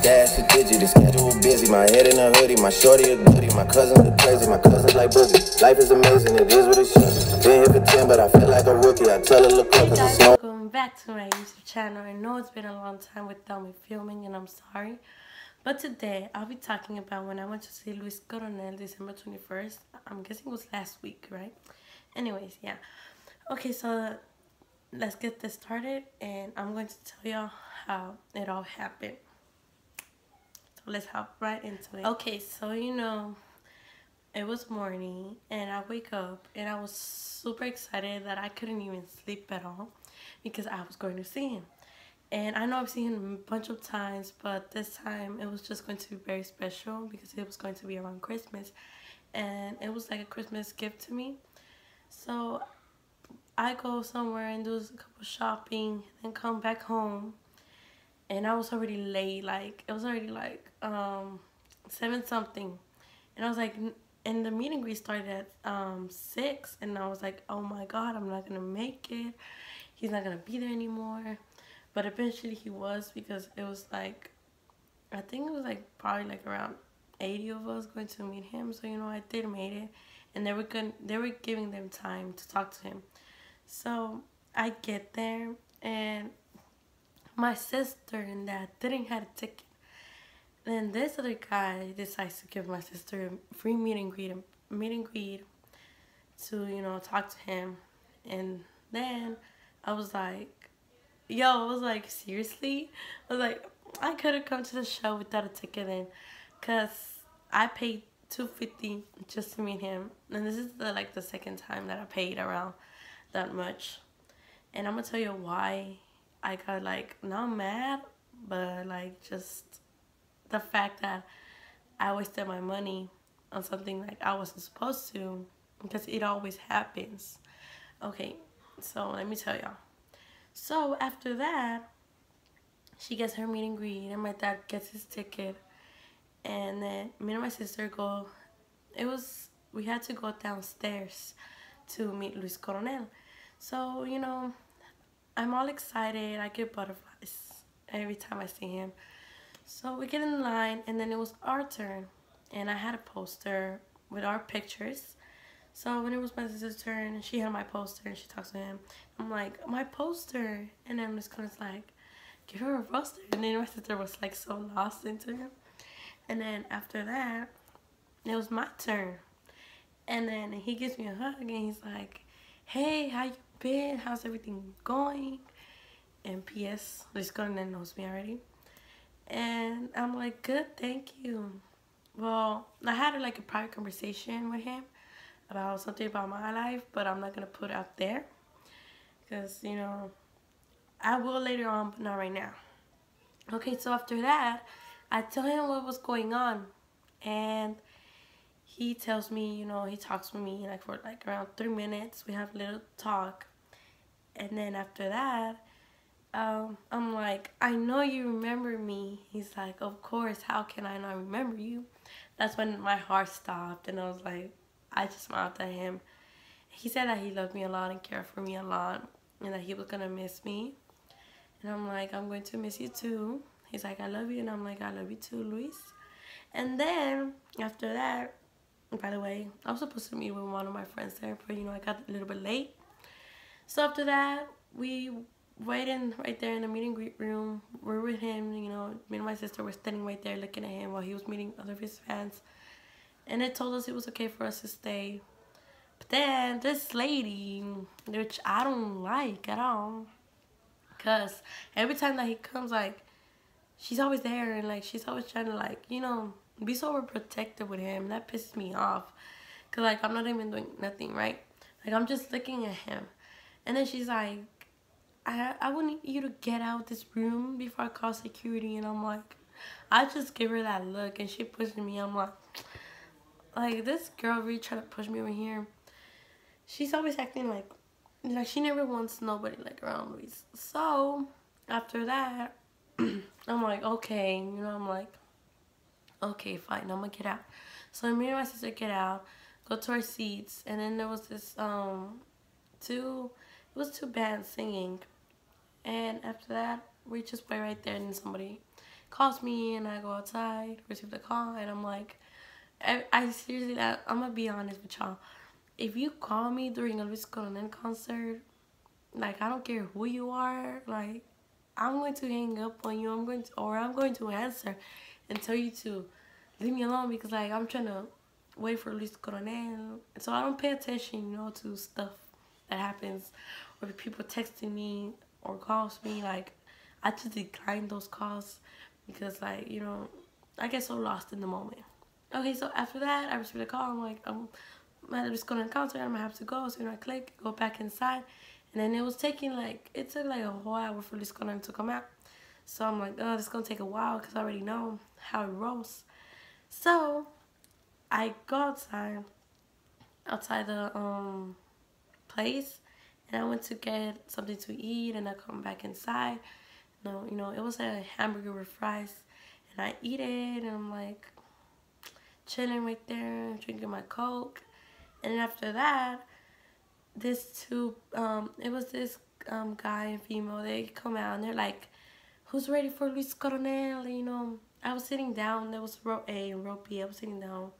dash to digit, the schedule busy. My head in a hoodie, my shorty a goodie. My cousins are crazy, my cousins like boogie. Life is amazing, it is what it should. Been here for 10, but I feel like a rookie. I tell her look up, cause it's welcome back to my YouTube channel. I know it's been a long time without me filming, and I'm sorry. But today, I'll be talking about when I went to see Luis Coronel December 21st. I'm guessing it was last week, right? Anyways, yeah. Okay, so let's get this started, and I'm going to tell y'all how it all happened. So let's hop right into it. Okay, so it was morning, and I wake up, and I was super excited that I couldn't even sleep at all because I was going to see him. And I know I've seen him a bunch of times, but this time it was just going to be very special because it was going to be around Christmas, and it was like a Christmas gift to me. So I go somewhere and do a couple shopping and come back home, and I was already late. Like, it was already like 7 something, and I was like, and the meet and greet started at 6, and I was like, oh my god, I'm not gonna make it. He's not gonna be there anymore. But eventually he was, because it was like, I think it was like probably like around 80 of us going to meet him. So I did made it, and they were giving them time to talk to him. So I get there, and my sister and dad didn't have a ticket. Then this other guy decides to give my sister a free meet and greet to talk to him. And then I was like, seriously? I was like, I could have come to the show without a ticket then, because I paid $250 just to meet him, and this is the second time that I paid around that much. And I'm gonna tell you why I got not mad, but just the fact that I wasted my money on something I wasn't supposed to, because it always happens. Okay, so let me tell y'all. So after that, she gets her meet and greet, and my dad gets his ticket, and then me and my sister go. We had to go downstairs to meet Luis Coronel. So I'm all excited. I get butterflies every time I see him. So we get in line, and then it was our turn, and I had a poster with our pictures. So when it was my sister's turn, she had my poster, and she talks to him. I'm like, my poster, and then Miss Connor's like, give her a poster. And then my sister was so lost into him. And then after that, it was my turn, and then he gives me a hug, and he's like, hey, how you been? How's everything going? And P.S. Luis Coronel knows me already. And I'm like, good, thank you. Well, I had a private conversation with him about something about my life, but I'm not gonna put it out there, because I will later on, but not right now. Okay, so after that, I tell him what was going on, and he tells me, he talks with me for around 3 minutes. We have a little talk, and then after that, I'm like, I know you remember me. He's like, of course, how can I not remember you? That's when my heart stopped, and I was like, I just smiled at him. He said that he loved me a lot and cared for me a lot, and that he was gonna miss me. And I'm like, I'm going to miss you too. He's like, I love you, and I'm like, I love you too, Luis. And then after that, by the way, I was supposed to meet with one of my friends there, but I got a little bit late. So after that, we waited right there in the meet and greet room. We're with him, me and my sister were standing right there looking at him while he was meeting other of his fans. And it told us it was okay for us to stay. But then this lady, which I don't like at all, because every time that he comes, she's always there, and she's always trying to be so overprotective with him. That pisses me off, because I'm not even doing nothing, right? I'm just looking at him, and then she's like, I would need you to get out of this room before I call security. And I'm like, I just give her that look, and she pushes me. I'm like, this girl really trying to push me over here. She's always acting like she never wants nobody around Luis. So after that, I'm like, okay, I'm like, okay, fine, I'm gonna get out. So me and my sister get out, go to our seats, and then there was this two bands singing, and after that we just wait right there, and somebody calls me and I go outside, receive the call, and I'm like, I seriously, I'm gonna be honest with y'all. If you call me during a Luis Coronel concert, like, I don't care who you are, like, I'm going to hang up on you. I'm going to answer and tell you to leave me alone, because like I'm trying to wait for Luis Coronel. So I don't pay attention, to stuff that happens, or people texting me or calls me. Like, I just decline those calls because, like, I get so lost in the moment. Okay, so after that, I received a call. I'm like, I'm just going to the concert. I'm gonna have to go. So I click, go back inside, and then it took like a whole hour for this Coronel to come out. So I'm like, oh, this is gonna take a while because I already know how it rolls. So I go outside the place, and I went to get something to eat, and I come back inside. No, it was a hamburger with fries, and I eat it, and I'm like chilling right there, drinking my Coke. And then after that, it was this guy and female, they come out and they're like, who's ready for Luis Coronel? I was sitting down, there was row A and row B. I was sitting down,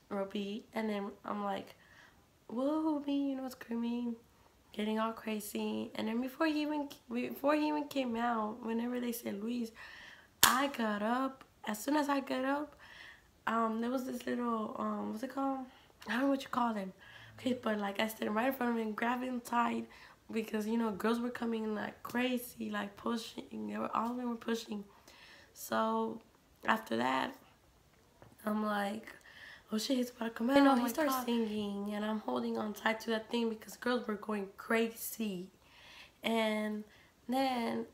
row B, and then I'm like, whoa, me, screaming, getting all crazy. And then before he even came out, whenever they said Luis, I got up. As soon as I got up, there was this little, what's it called? I don't know what you call them. Okay, but like I stood right in front of him, grabbing him tight, because girls were coming in like crazy, like pushing. All of them were pushing. So after that, I'm like, oh shit, he's about to come out. He started singing, and I'm holding on tight to that thing because girls were going crazy. And then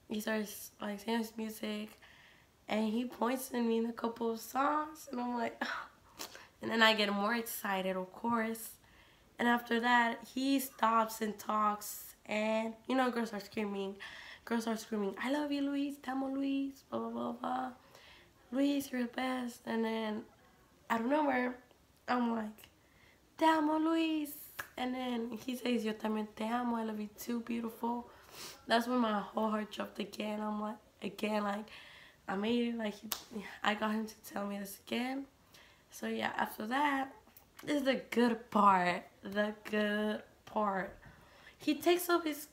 he starts like saying his music, and he points at me in a couple of songs, and I'm like, oh. And then I get more excited, of course. And after that, he stops and talks, and girls are screaming. Girls are screaming, I love you, Luis, te amo, Luis, blah, blah, blah, blah. Luis, you're the best. And then, out of nowhere, I'm like, te amo, Luis. And then he says, yo también te amo, I love you too, beautiful. That's when my whole heart jumped again. I'm like, I made it, like, I got him to tell me this again. So yeah, after that, this is the good part. The good part. He takes off his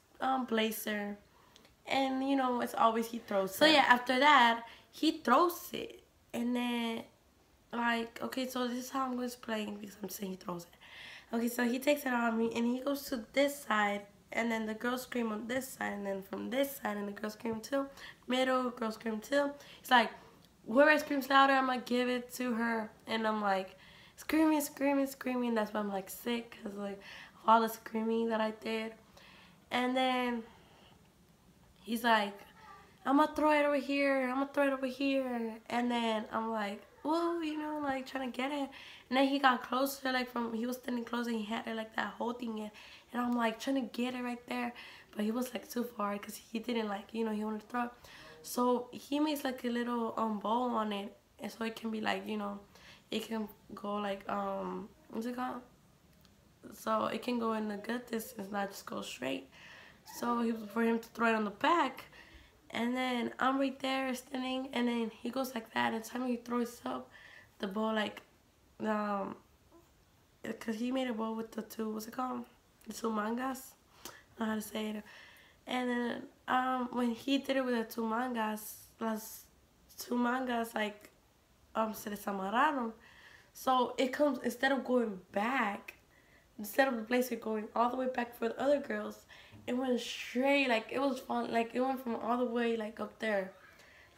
blazer, and it's always he throws it. So yeah, after that, he throws it, and then like, okay, so this is how I'm going to explain, because I'm saying he throws it. Okay, so he takes it on me, and he goes to this side, and then the girls scream on this side, and then from this side, and the girls scream too. Middle, girls scream too. It's like, whoever screams louder, I'm gonna give it to her. And I'm like screaming, screaming, screaming. That's why I'm like sick, because like of all the screaming that I did. And then he's like, I'm gonna throw it over here, I'm gonna throw it over here. And then I'm like, whoa, like trying to get it. And then he got closer, like he was standing close, and he had it like that, holding it. And I'm like trying to get it right there, but he was like too far, because he didn't like, he wanted to throw it. So he makes like a little bow on it, and so it can be like, it can go like, what's it called? So it can go in a good distance, not just go straight. So for him to throw it on the back, and then I'm right there standing, and then he goes like that, and time he throws up the bow, like, because he made a bow with the two, what's it called? The two mangas? I don't know how to say it. And then when he did it with the two mangas, las two mangas like se desamararon. So it comes, instead of going back, instead of the blazer going all the way back for the other girls, it went straight, like it was falling, like it went from all the way like up there.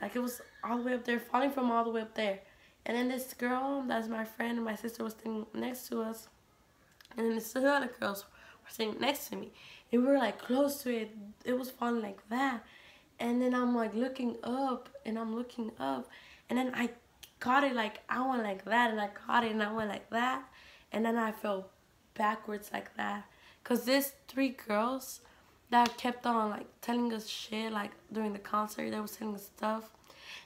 Like it was all the way up there, falling from all the way up there. And then this girl, that's my friend, and my sister was sitting next to us. And then the two other girls were sitting next to me. And we were like close to it. It was falling like that. And then I'm like looking up, and I'm looking up. And then I caught it, like I went like that, and I caught it, and I went like that. And then I fell backwards like that. Because there's three girls that kept on like telling us shit, like during the concert. They were telling us stuff.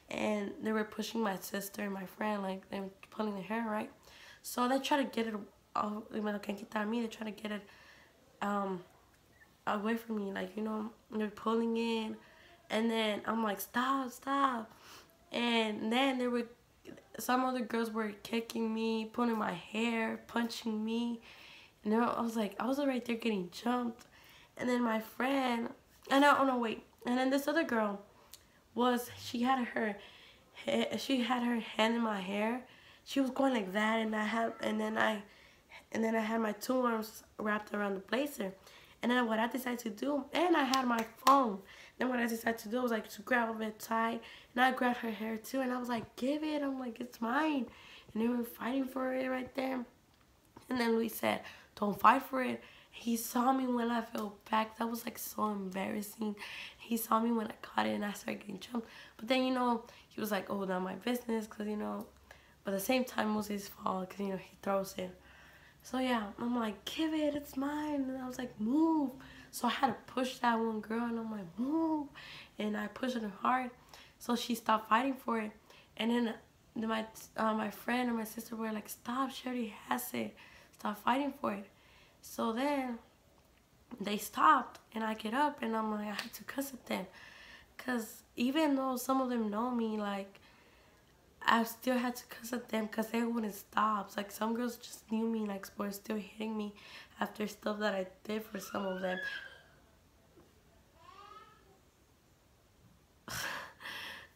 And they were pushing my sister and my friend, like they were pulling their hair, right? So they try to get it off, they try to get it away from me, like, they're pulling it, And then I'm like, stop, stop. And then there were some other girls were kicking me, pulling my hair, punching me. And then I was like, I was right there getting jumped. And then my friend, and oh no, wait. And then this other girl she had her hand in my hair. She was going like that, and then I had my two arms wrapped around the blazer. And then what I decided to do, and I had my phone. Then what I decided to do was like to grab it tight, and I grabbed her hair too, and I was like, give it. I'm like, it's mine. And they were fighting for it right there. And then Luis said, don't fight for it. He saw me when I fell back. That was like so embarrassing. He saw me when I caught it and I started getting jumped. But then, he was like, oh, not my business. Because, but at the same time, it was his fault. Because, he throws it. So, yeah, I'm like, give it. It's mine. And I was like, move. So I had to push that one girl. And I'm like, move. And I pushed her hard. So she stopped fighting for it. And then my friend and my sister were like, stop. She already has it. Stop fighting for it. So then they stopped, and I get up, and I'm like, I had to cuss at them. Because even though some of them know me, like, I still had to cuss at them because they wouldn't stop. Like, some girls just knew me, like, were still hitting me after stuff that I did for some of them.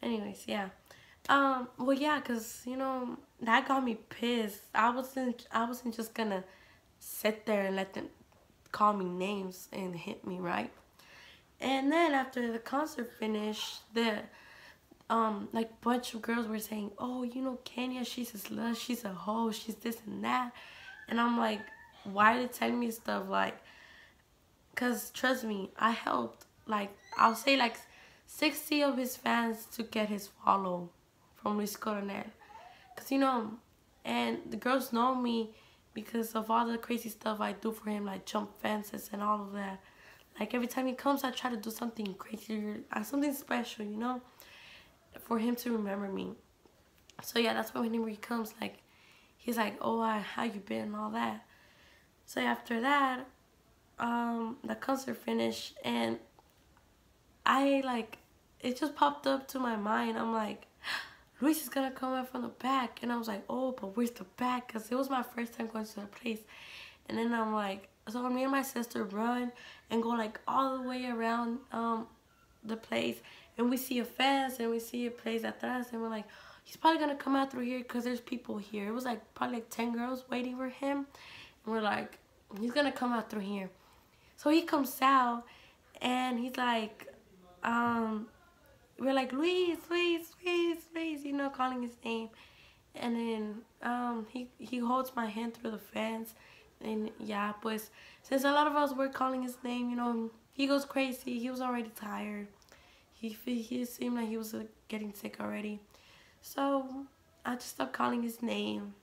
Anyways, yeah. Well, yeah, because, that got me pissed. I wasn't just gonna sit there and let them call me names and hit me, right? And then after the concert finished, like bunch of girls were saying, oh, Kenya, she's a slut, she's a hoe, she's this and that. And I'm like, why are they telling me stuff? Like, because trust me, I helped, like, I'll say like 60 of his fans to get his follow from Luis Coronel. Because, and the girls know me because of all the crazy stuff I do for him, like jump fences and all of that. Like, every time he comes, I try to do something crazy, something special, for him to remember me. So, yeah, that's why whenever he comes, like, he's like, oh, how you been and all that. So, after that, the concert finished, and it just popped up to my mind. I'm like, Luis is gonna come out from the back. And I was like, oh, but where's the back? Because it was my first time going to the place. And then I'm like, so me and my sister run and go like all the way around the place. And we see a fence and we see a place atrás. And we're like, he's probably gonna come out through here because there's people here. It was like probably like 10 girls waiting for him. And we're like, he's gonna come out through here. So he comes out and he's like, we're like, Luis, calling his name. And then he holds my hand through the fence. And yeah, pues, since a lot of us were calling his name, he goes crazy. He was already tired. He seemed like he was getting sick already. So I just stopped calling his name.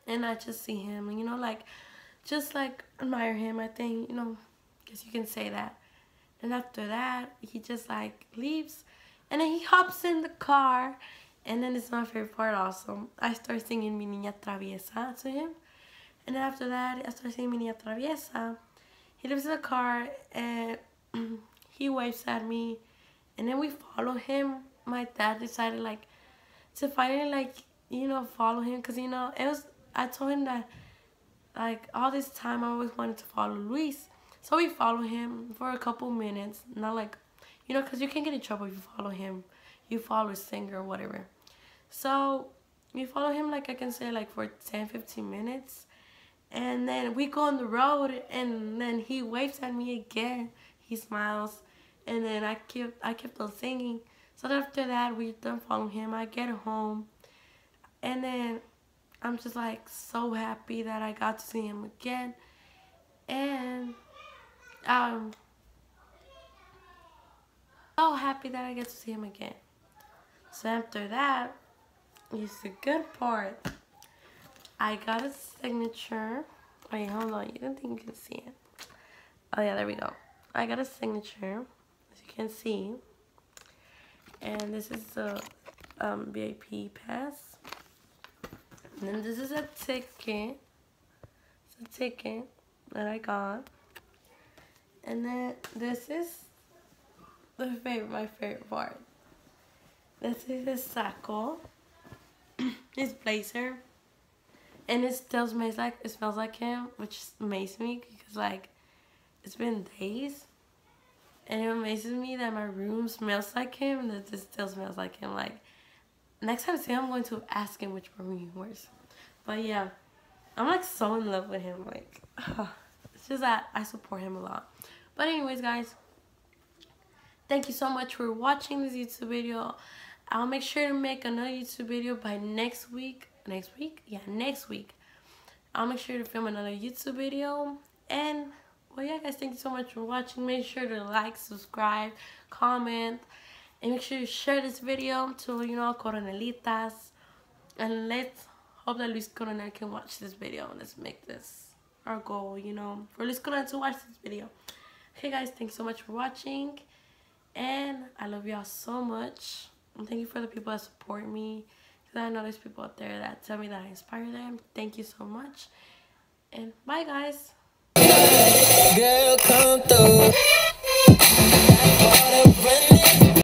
And I just see him. And, just admire him, I think, guess you can say that. And after that, he just leaves. And then he hops in the car. And then it's my favorite part also. I start singing Mi Niña Traviesa to him. And then after that, I start singing Mi Niña Traviesa. He lives in the car and he waves at me. And then we follow him. My dad decided to finally follow him. Because, I told him that all this time I always wanted to follow Luis. So we follow him for a couple minutes. Not because you can't get in trouble if you follow him. You follow a singer or whatever. So we follow him, I can say, for 10-15 minutes. And then we go on the road, and then he waves at me again. He smiles. And then I kept on singing. So after that, we're done following him. I get home. And then I'm just, so happy that I got to see him again. And so happy that I get to see him again. So after that is the good part. I got a signature. Wait, hold on. You don't think you can see it? Oh yeah, there we go. I got a signature, as you can see. And this is the VIP pass. And then this is a ticket. It's a ticket that I got. And then this is my favorite part. This is his saco, his blazer, and it still smells like him, which amazes me because like it's been days, and it amazes me that my room smells like him and that this still smells like him. Like next time I see him, I'm going to ask him which room he wears. But yeah, I'm like so in love with him. Like it's just that I support him a lot. But anyways, guys, thank you so much for watching this YouTube video. I'll make sure to make another YouTube video by next week. Next week? Yeah, next week. I'll make sure to film another YouTube video. And, well, yeah, guys, thank you so much for watching. Make sure to like, subscribe, comment, and make sure you share this video to, you know, Coronelitas. And let's hope that Luis Coronel can watch this video. Let's make this our goal, you know, for Luis Coronel to watch this video. Okay, guys, thanks so much for watching. And I love y'all so much. And thank you for the people that support me. Because I know there's people out there that tell me that I inspire them. Thank you so much. And bye, guys. Girl, come through.